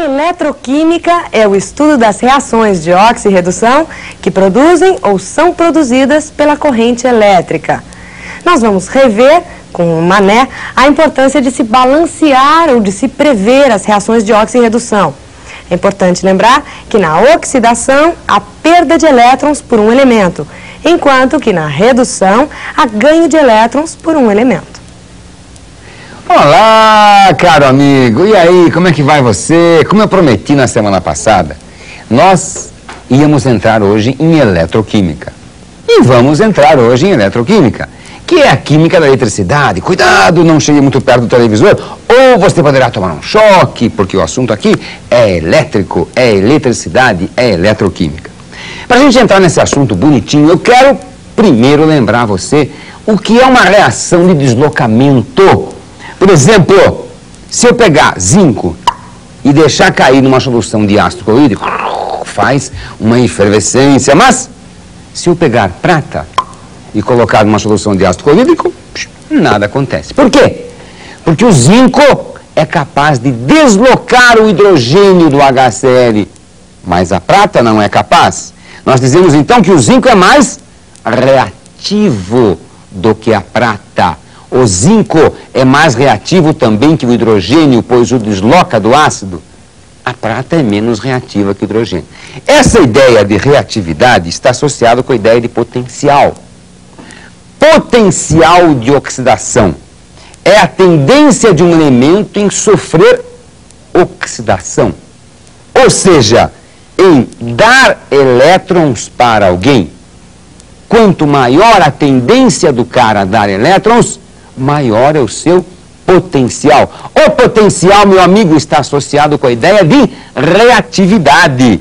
A eletroquímica é o estudo das reações de oxirredução que produzem ou são produzidas pela corrente elétrica. Nós vamos rever com o Mané a importância de se balancear ou de se prever as reações de oxirredução. É importante lembrar que na oxidação há perda de elétrons por um elemento, enquanto que na redução há ganho de elétrons por um elemento. Olá, caro amigo, e aí, como é que vai você? Como eu prometi na semana passada, nós íamos entrar hoje em eletroquímica. E vamos entrar hoje em eletroquímica, que é a química da eletricidade. Cuidado, não chegue muito perto do televisor, ou você poderá tomar um choque, porque o assunto aqui é elétrico, é eletricidade, é eletroquímica. Para a gente entrar nesse assunto bonitinho, eu quero primeiro lembrar você o que é uma reação de deslocamento. Por exemplo, se eu pegar zinco e deixar cair numa solução de ácido clorídrico, faz uma efervescência. Mas, se eu pegar prata e colocar numa solução de ácido clorídrico, nada acontece. Por quê? Porque o zinco é capaz de deslocar o hidrogênio do HCl, mas a prata não é capaz. Nós dizemos então que o zinco é mais reativo do que a prata. O zinco é mais reativo também que o hidrogênio, pois o desloca do ácido. A prata é menos reativa que o hidrogênio. Essa ideia de reatividade está associada com a ideia de potencial. Potencial de oxidação é a tendência de um elemento em sofrer oxidação. Ou seja, em dar elétrons para alguém. Quanto maior a tendência do cara a dar elétrons, maior é o seu potencial. O potencial, meu amigo, está associado com a ideia de reatividade.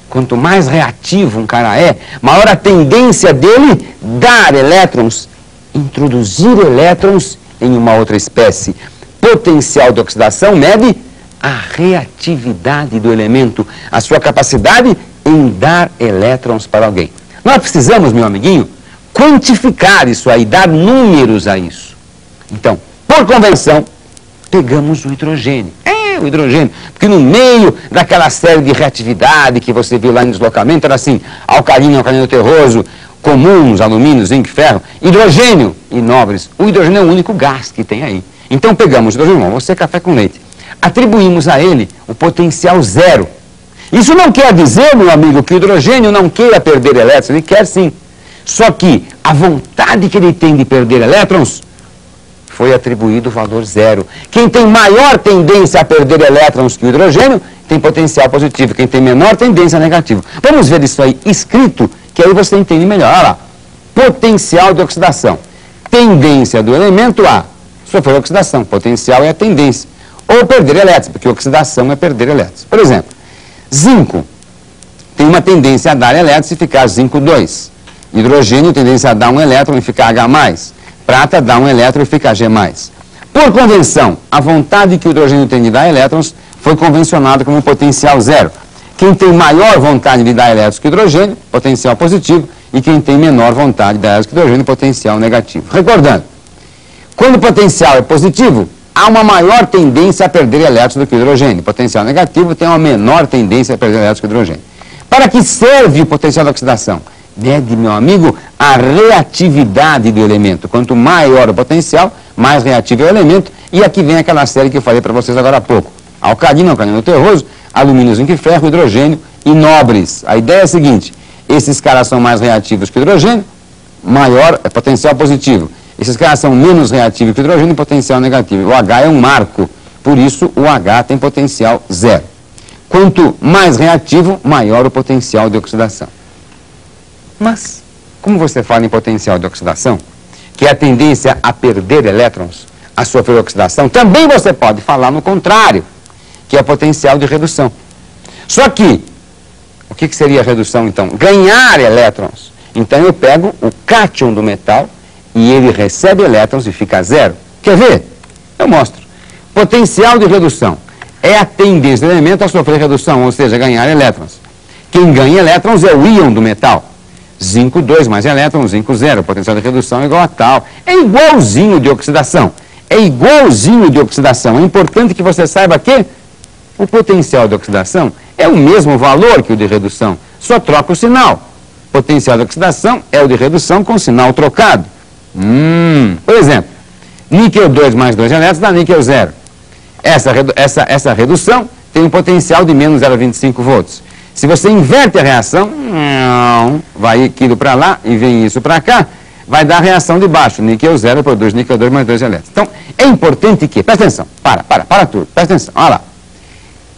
Quanto mais reativo um cara é, maior a tendência dele dar elétrons, introduzir elétrons em uma outra espécie. Potencial de oxidação mede a reatividade do elemento, a sua capacidade em dar elétrons para alguém. Nós precisamos, meu amiguinho, quantificar isso aí, dar números a isso. Então, por convenção, pegamos o hidrogênio. O hidrogênio. Porque no meio daquela série de reatividade que você viu lá em deslocamento, era assim, alcalino terroso, comuns, alumínio, zinco, ferro, hidrogênio e nobres. O hidrogênio é o único gás que tem aí. Então pegamos o hidrogênio, vamos ser café com leite. Atribuímos a ele o potencial zero. Isso não quer dizer, meu amigo, que o hidrogênio não queira perder elétrons, ele quer sim. Só que a vontade que ele tem de perder elétrons foi atribuído o valor zero. Quem tem maior tendência a perder elétrons que o hidrogênio, tem potencial positivo. Quem tem menor tendência negativa. Vamos ver isso aí escrito, que aí você entende melhor. Olha lá. Potencial de oxidação. Tendência do elemento a sofrer oxidação. Potencial é a tendência. Ou perder elétrons, porque oxidação é perder elétrons. Por exemplo, zinco tem uma tendência a dar elétrons e ficar zinco 2. Hidrogênio, tendência a dar um elétron e ficar H+. Prata dá um elétron e fica G+. Por convenção, a vontade que o hidrogênio tem de dar elétrons foi convencionada como potencial zero. Quem tem maior vontade de dar elétrons que hidrogênio, potencial positivo, e quem tem menor vontade de dar elétrons que hidrogênio, potencial negativo. Recordando, quando o potencial é positivo, há uma maior tendência a perder elétrons do que o hidrogênio. Potencial negativo tem uma menor tendência a perder elétrons que o hidrogênio. Para que serve o potencial de oxidação? Mede, meu amigo, a reatividade do elemento. Quanto maior o potencial, mais reativo é o elemento. E aqui vem aquela série que eu falei para vocês agora há pouco. Alcalino, alcalino terroso, alumínio, zinco e ferro, hidrogênio e nobres. A ideia é a seguinte, esses caras são mais reativos que o hidrogênio, maior é potencial positivo. Esses caras são menos reativos que o hidrogênio, potencial negativo. O H é um marco, por isso o H tem potencial zero. Quanto mais reativo, maior o potencial de oxidação. Mas, como você fala em potencial de oxidação, que é a tendência a perder elétrons, a sofrer oxidação, também você pode falar no contrário, que é o potencial de redução. Só que, o que seria a redução então? Ganhar elétrons. Então eu pego o cátion do metal e ele recebe elétrons e fica zero. Quer ver? Eu mostro. Potencial de redução é a tendência do elemento a sofrer redução, ou seja, ganhar elétrons. Quem ganha elétrons é o íon do metal. Zinco 2 mais elétron, zinco 0. O potencial de redução é igual a tal. É igualzinho de oxidação. É igualzinho de oxidação. É importante que você saiba que O potencial de oxidação é o mesmo valor que o de redução, só troca o sinal. O potencial de oxidação é o de redução com sinal trocado. Por exemplo, níquel 2 mais 2 elétrons dá níquel 0. Essa redução tem um potencial de menos 0,25 volts. Se você inverte a reação, vai aquilo para lá e vem isso para cá, vai dar a reação de baixo. Níquel 0 produz níquel 2 mais 2 elétrons. Então, é importante que... Presta atenção. Para tudo. Presta atenção. Olha lá.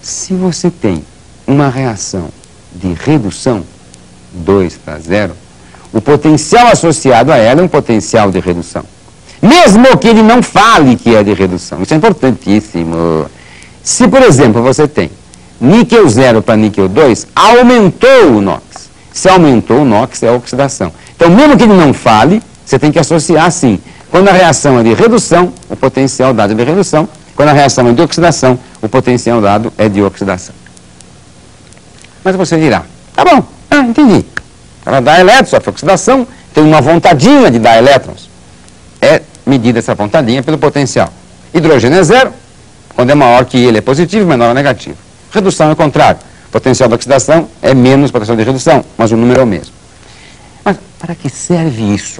Se você tem uma reação de redução, 2 para 0, o potencial associado a ela é um potencial de redução. Mesmo que ele não fale que é de redução. Isso é importantíssimo. Se, por exemplo, você tem níquel 0 para níquel 2, aumentou o NOx. Se aumentou o NOx, é oxidação. Então, mesmo que ele não fale, você tem que associar assim. Quando a reação é de redução, o potencial dado é de redução. Quando a reação é de oxidação, o potencial dado é de oxidação. Mas você dirá, tá bom, entendi. Ela dá elétrons, sofre oxidação, tem uma vontadinha de dar elétrons. É medida essa vontadinha pelo potencial. Hidrogênio é 0, quando é maior que ele é positivo, menor é negativo. Redução é o contrário. Potencial de oxidação é menos potencial de redução, mas o número é o mesmo. Mas para que serve isso?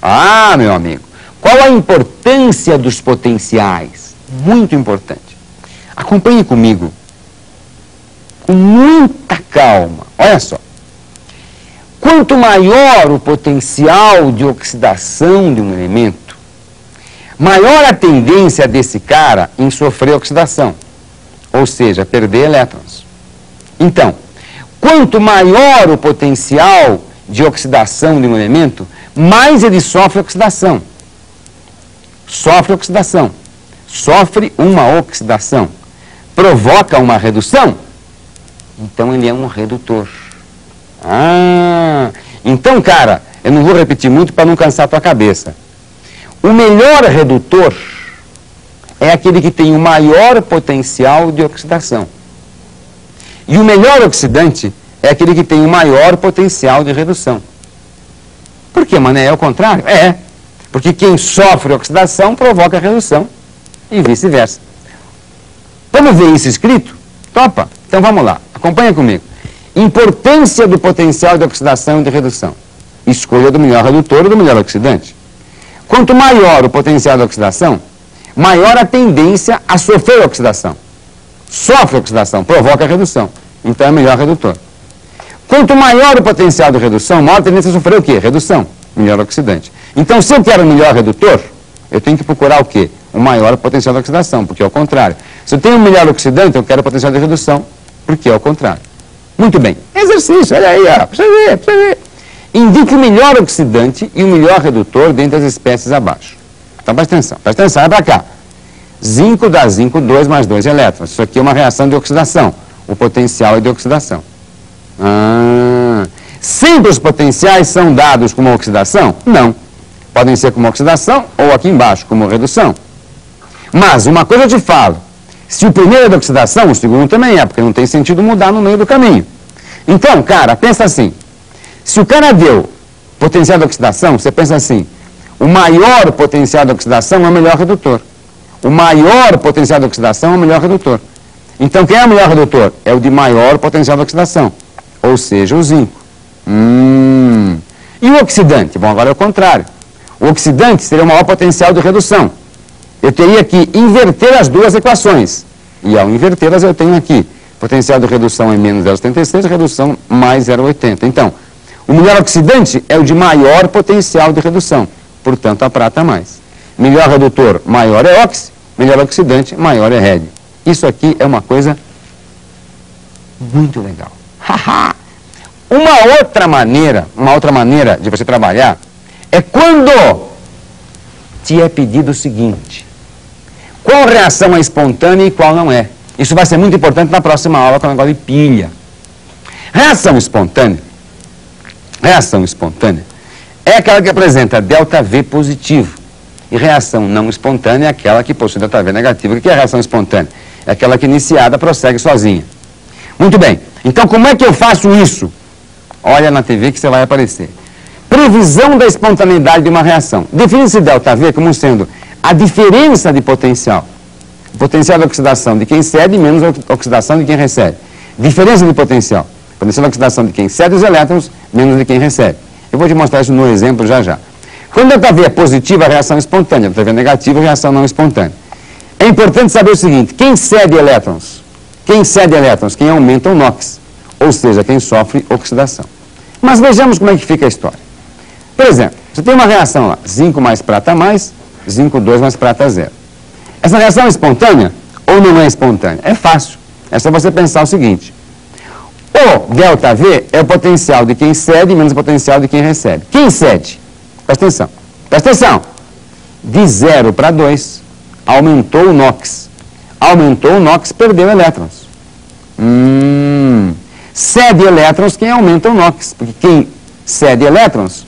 Meu amigo, qual a importância dos potenciais? Muito importante. Acompanhe comigo, com muita calma. Olha só. Quanto maior o potencial de oxidação de um elemento, maior a tendência desse cara em sofrer oxidação, ou seja, perder elétrons. Então, quanto maior o potencial de oxidação de um elemento, mais ele sofre oxidação. Sofre oxidação. Sofre uma oxidação. Provoca uma redução. Então, ele é um redutor. Então, cara, eu não vou repetir muito para não cansar a tua cabeça. O melhor redutor é aquele que tem o maior potencial de oxidação. E o melhor oxidante é aquele que tem o maior potencial de redução. Por quê, mané? É o contrário? Porque quem sofre oxidação provoca redução e vice-versa. Vamos ver isso escrito? Topa? Então vamos lá, acompanha comigo. Importância do potencial de oxidação e de redução. Escolha do melhor redutor ou do melhor oxidante. Quanto maior o potencial de oxidação, maior a tendência a sofrer oxidação. Sofre oxidação, provoca redução. Então é melhor redutor. Quanto maior o potencial de redução, maior a tendência a sofrer o quê? Redução. Melhor oxidante. Então, se eu quero um melhor redutor, eu tenho que procurar o quê? O maior potencial de oxidação, porque é o contrário. Se eu tenho um melhor oxidante, eu quero o potencial de redução, porque é o contrário. Muito bem. Exercício, olha aí, ó, pra você ver. Indique o melhor oxidante e o melhor redutor dentre as espécies abaixo. Então, presta atenção, olha para cá. Zinco dá zinco 2 mais 2 elétrons. Isso aqui é uma reação de oxidação. O potencial é de oxidação. Sempre os potenciais são dados como oxidação? Não. Podem ser como oxidação ou aqui embaixo, como redução. Mas uma coisa eu te falo. Se o primeiro é de oxidação, o segundo também é, porque não tem sentido mudar no meio do caminho. Então, cara, pensa assim. Se o cara deu potencial de oxidação, você pensa assim. O maior potencial de oxidação é o melhor redutor. O maior potencial de oxidação é o melhor redutor. Então, quem é o melhor redutor? É o de maior potencial de oxidação. Ou seja, o zinco. E o oxidante? Bom, agora é o contrário. O oxidante seria o maior potencial de redução. Eu teria que inverter as duas equações. E ao invertê-las eu tenho aqui. Potencial de redução é menos 0,76, redução mais 0,80. Então, o melhor oxidante é o de maior potencial de redução. Portanto, a prata mais. Melhor redutor, maior é óxido. Melhor oxidante, maior é Red. Isso aqui é uma coisa muito legal. Uma outra maneira de você trabalhar é quando te é pedido o seguinte: qual reação é espontânea e qual não é. Isso vai ser muito importante na próxima aula com o negócio de pilha. Reação espontânea é aquela que apresenta ΔV positivo. E reação não espontânea é aquela que possui ΔV negativo. O que é a reação espontânea? É aquela que iniciada prossegue sozinha. Muito bem. Então, como é que eu faço isso? Olha na TV que você vai aparecer. Previsão da espontaneidade de uma reação. Define-se ΔV como sendo a diferença de potencial Potencial de oxidação de quem cede menos oxidação de quem recebe. Diferença de potencial. Potencial de oxidação de quem cede os elétrons menos de quem recebe. Eu vou te mostrar isso no exemplo já já. Quando a ΔV é positiva, a reação é espontânea. A ΔV é negativa, a reação não é espontânea. É importante saber o seguinte, quem cede elétrons? Quem cede elétrons? Quem aumenta o NOx, ou seja, quem sofre oxidação. Mas vejamos como é que fica a história. Por exemplo, você tem uma reação lá, zinco mais prata mais, zinco 2 mais prata 0. Essa reação é espontânea ou não é espontânea? É fácil. É só você pensar o seguinte. O ΔV é o potencial de quem cede menos o potencial de quem recebe. Quem cede? Presta atenção. Presta atenção. De 0 para 2, aumentou o NOx. Aumentou o NOx, perdeu elétrons. Cede elétrons quem aumenta o NOx. Porque quem cede elétrons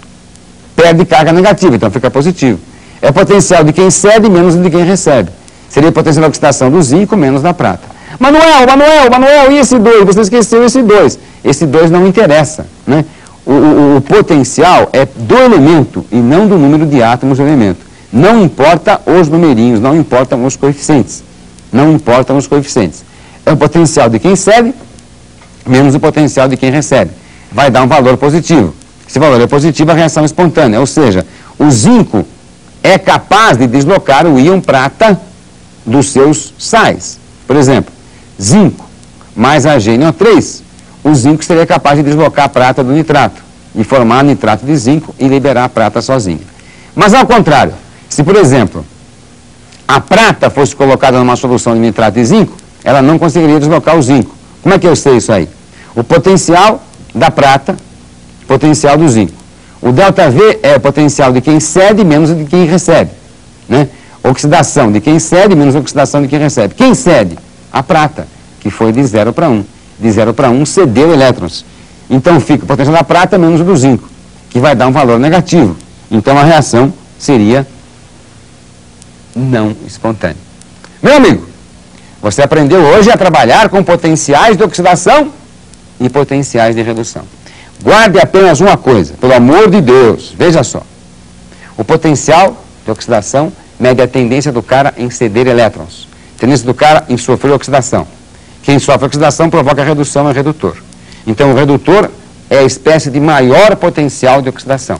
perde carga negativa, então fica positivo. É o potencial de quem cede menos de quem recebe. Seria a potencial de oxidação do zinco menos da prata. Manuel, e esse 2? Você esqueceu esse 2. Esse 2 não interessa, né? O potencial é do elemento e não do número de átomos do elemento. Não importa os numerinhos, não importam os coeficientes. Não importam os coeficientes. É o potencial de quem cede menos o potencial de quem recebe. Vai dar um valor positivo. Esse valor é positivo, a reação é espontânea. Ou seja, o zinco é capaz de deslocar o íon prata dos seus sais. Por exemplo, zinco mais HNO3, o zinco seria capaz de deslocar a prata do nitrato e formar nitrato de zinco e liberar a prata sozinha. Mas ao contrário, se por exemplo, a prata fosse colocada numa solução de nitrato de zinco, ela não conseguiria deslocar o zinco. Como é que eu sei isso aí? O potencial da prata, potencial do zinco. O ΔV é o potencial de quem cede menos de quem recebe, né? Oxidação de quem cede menos oxidação de quem recebe. Quem cede? A prata, que foi de 0 para 1. De 0 para 1 cedeu elétrons. Então fica o potencial da prata menos o do zinco, que vai dar um valor negativo. Então a reação seria não espontânea. Meu amigo, você aprendeu hoje a trabalhar com potenciais de oxidação e potenciais de redução. Guarde apenas uma coisa, pelo amor de Deus, veja só. O potencial de oxidação mede a tendência do cara em ceder elétrons, tendência do cara em sofrer oxidação. Quem sofre oxidação provoca redução é redutor. Então o redutor é a espécie de maior potencial de oxidação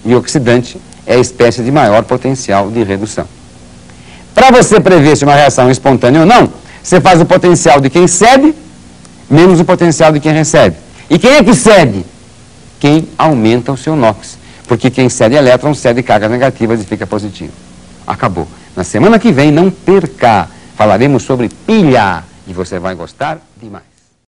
e o oxidante é a espécie de maior potencial de redução. Para você prever se uma reação é espontânea ou não, você faz o potencial de quem cede menos o potencial de quem recebe. E quem é que cede? Quem aumenta o seu NOx. Porque quem cede elétrons cede cargas negativas e fica positivo. Acabou. Na semana que vem, não perca, falaremos sobre pilha e você vai gostar demais.